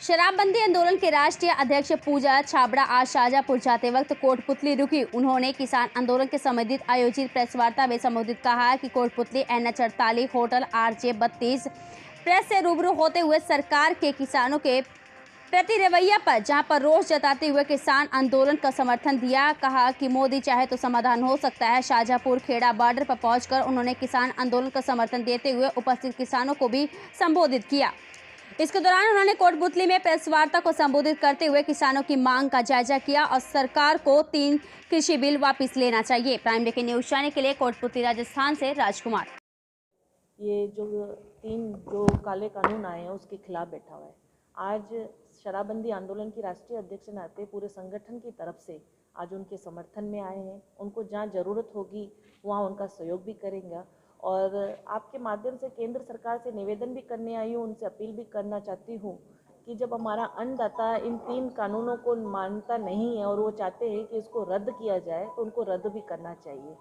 शराबबंदी आंदोलन के राष्ट्रीय अध्यक्ष पूजा छाबड़ा आज शाहजहांपुर जाते वक्त कोटपुतली रुकी। उन्होंने किसान आंदोलन के संबंधित आयोजित प्रेस वार्ता में संबोधित कहा कि Kotputli NH 48 hotel RJ 32 press से रूबरू होते हुए सरकार के किसानों के प्रति रवैया पर जहां पर रोष जताते हुए किसान आंदोलन का समर्थन दिया। कहा कि मोदी चाहे तो समाधान हो सकता है। शाहजहांपुर खेड़ा बॉर्डर पर पहुंचकर उन्होंने किसान आंदोलन का समर्थन देते हुए उपस्थित किसानों को भी संबोधित किया। इसके दौरान उन्होंने कोटपुतली में प्रेस वार्ता को संबोधित करते हुए किसानों की मांग का जायजा किया और सरकार को 3 कृषि बिल वापस लेना चाहिए। प्राइम ब्रेकिंग न्यूज चैनल के लिए कोटपुतली राजस्थान से राजकुमार। ये जो 3 काले कानून आए हैं उसके खिलाफ बैठा हुआ है। आज शराबबंदी आंदोलन की राष्ट्रीय अध्यक्ष नाते पूरे संगठन की तरफ से आज उनके समर्थन में आए हैं। उनको जहाँ ज़रूरत होगी वहाँ उनका सहयोग भी करेंगे और आपके माध्यम से केंद्र सरकार से निवेदन भी करने आई हूँ, उनसे अपील भी करना चाहती हूँ कि जब हमारा अन्नदाता इन 3 कानूनों को मानता नहीं है और वो चाहते हैं कि इसको रद्द किया जाए तो उनको रद्द भी करना चाहिए।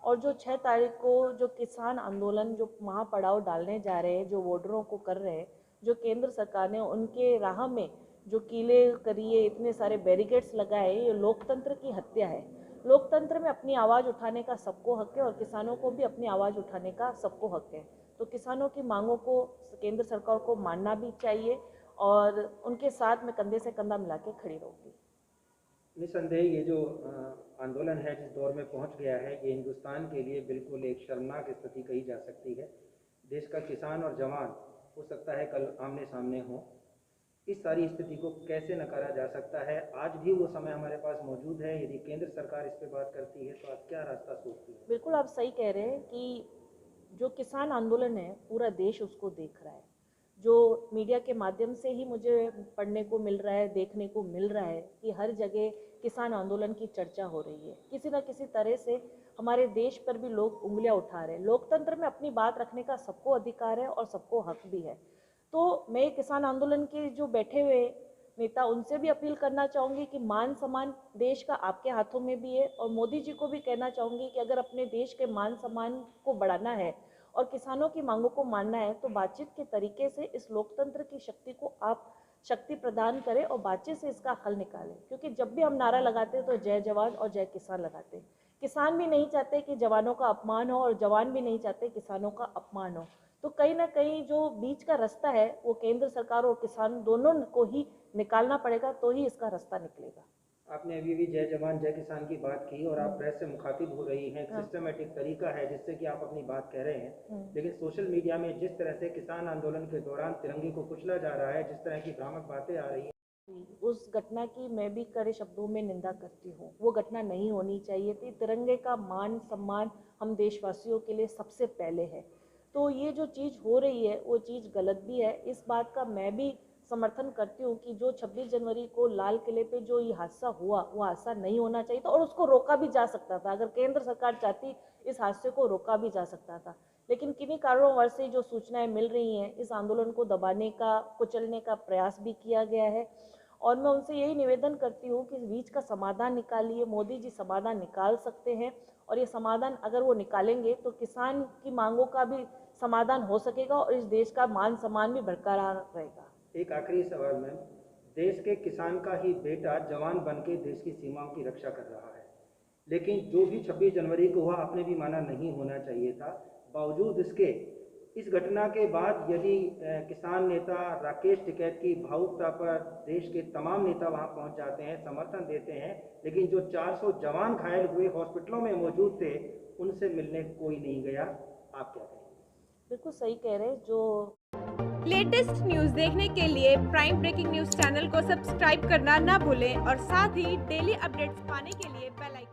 और जो 6 तारीख को जो किसान आंदोलन जो महापड़ाव डालने जा रहे हैं, जो वोटरों को कर रहे हैं, जो केंद्र सरकार ने उनके राह में जो कीले करिए इतने सारे बैरिकेड्स लगाए, ये लोकतंत्र की हत्या है। लोकतंत्र में अपनी आवाज़ उठाने का सबको हक है और किसानों को भी अपनी आवाज़ उठाने का सबको हक है। तो किसानों की मांगों को केंद्र सरकार को मानना भी चाहिए और उनके साथ में कंधे से कंधा मिला के खड़ी रहूँगी। निसंदेह ये जो आंदोलन है जिस दौर में पहुंच गया है, ये हिंदुस्तान के लिए बिल्कुल एक शर्मनाक स्थिति कही जा सकती है। देश का किसान और जवान हो सकता है कल आमने सामने हो। इस सारी स्थिति को कैसे नकारा जा सकता है? आज भी वो समय हमारे पास मौजूद है। यदि केंद्र सरकार इस पे बात करती है तो आप क्या रास्ता सोचती है? बिल्कुल आप सही कह रहे हैं कि जो किसान आंदोलन है पूरा देश उसको देख रहा है। जो मीडिया के माध्यम से ही मुझे पढ़ने को मिल रहा है, देखने को मिल रहा है कि हर जगह किसान आंदोलन की चर्चा हो रही है। किसी न किसी तरह से हमारे देश पर भी लोग उंगलियां उठा रहे हैं। लोकतंत्र में अपनी बात रखने का सबको अधिकार है और सबको हक भी है। तो मैं किसान आंदोलन के जो बैठे हुए नेता उनसे भी अपील करना चाहूँगी कि मान सम्मान देश का आपके हाथों में भी है और मोदी जी को भी कहना चाहूँगी कि अगर अपने देश के मान सम्मान को बढ़ाना है और किसानों की मांगों को मानना है तो बातचीत के तरीके से इस लोकतंत्र की शक्ति को आप शक्ति प्रदान करें और बातचीत से इसका हल निकालें। क्योंकि जब भी हम नारा लगाते हैं तो जय जवान और जय किसान लगाते हैं। किसान भी नहीं चाहते कि जवानों का अपमान हो और जवान भी नहीं चाहते किसानों का अपमान हो। तो कहीं ना कहीं जो बीच का रास्ता है वो केंद्र सरकार और किसान दोनों को ही निकालना पड़ेगा, तो ही इसका रास्ता निकलेगा। आपने अभी भी जय जवान जय किसान की बात की और आप प्रेस से मुखातिब हो रही हैं। सिस्टमेटिक तरीका है जिससे कि आप अपनी बात कह रहे हैं, लेकिन सोशल मीडिया में जिस तरह से किसान आंदोलन के दौरान तिरंगे को कुचला जा रहा है, जिस तरह की भ्रामक बातें आ रही हैं, उस घटना की मैं भी कड़े शब्दों में निंदा करती हूँ। वो घटना नहीं होनी चाहिए थी। तिरंगे का मान सम्मान हम देशवासियों के लिए सबसे पहले है। तो ये जो चीज़ हो रही है वो चीज़ गलत भी है। इस बात का मैं भी समर्थन करती हूँ कि जो 26 जनवरी को लाल किले पे जो ये हादसा हुआ वो हादसा नहीं होना चाहिए था और उसको रोका भी जा सकता था। अगर केंद्र सरकार चाहती इस हादसे को रोका भी जा सकता था, लेकिन किन्हीं कारणों से जो सूचनाएं मिल रही हैं इस आंदोलन को दबाने का कुचलने का प्रयास भी किया गया है। और मैं उनसे यही निवेदन करती हूँ कि इस बीच का समाधान निकालिए। मोदी जी समाधान निकाल सकते हैं और ये समाधान अगर वो निकालेंगे तो किसान की मांगों का भी समाधान हो सकेगा और इस देश का मान सम्मान भी बरकरार रहेगा। एक आखिरी सवाल मैम, देश के किसान का ही बेटा जवान बन के देश की सीमाओं की रक्षा कर रहा है, लेकिन जो भी 26 जनवरी को हुआ आपने भी माना नहीं होना चाहिए था। बावजूद इसके इस घटना के बाद यदि किसान नेता राकेश टिकैत की भावुकता पर देश के तमाम नेता वहां पहुंच जाते हैं, समर्थन देते हैं, लेकिन जो 400 जवान घायल हुए हॉस्पिटलों में मौजूद थे उनसे मिलने कोई नहीं गया, आप क्या कहेंगे? बिल्कुल सही कह रहे हैं। जो लेटेस्ट न्यूज देखने के लिए प्राइम ब्रेकिंग न्यूज चैनल को सब्सक्राइब करना ना भूलें और साथ ही डेली अपडेट्स पाने के लिए बेल आइकन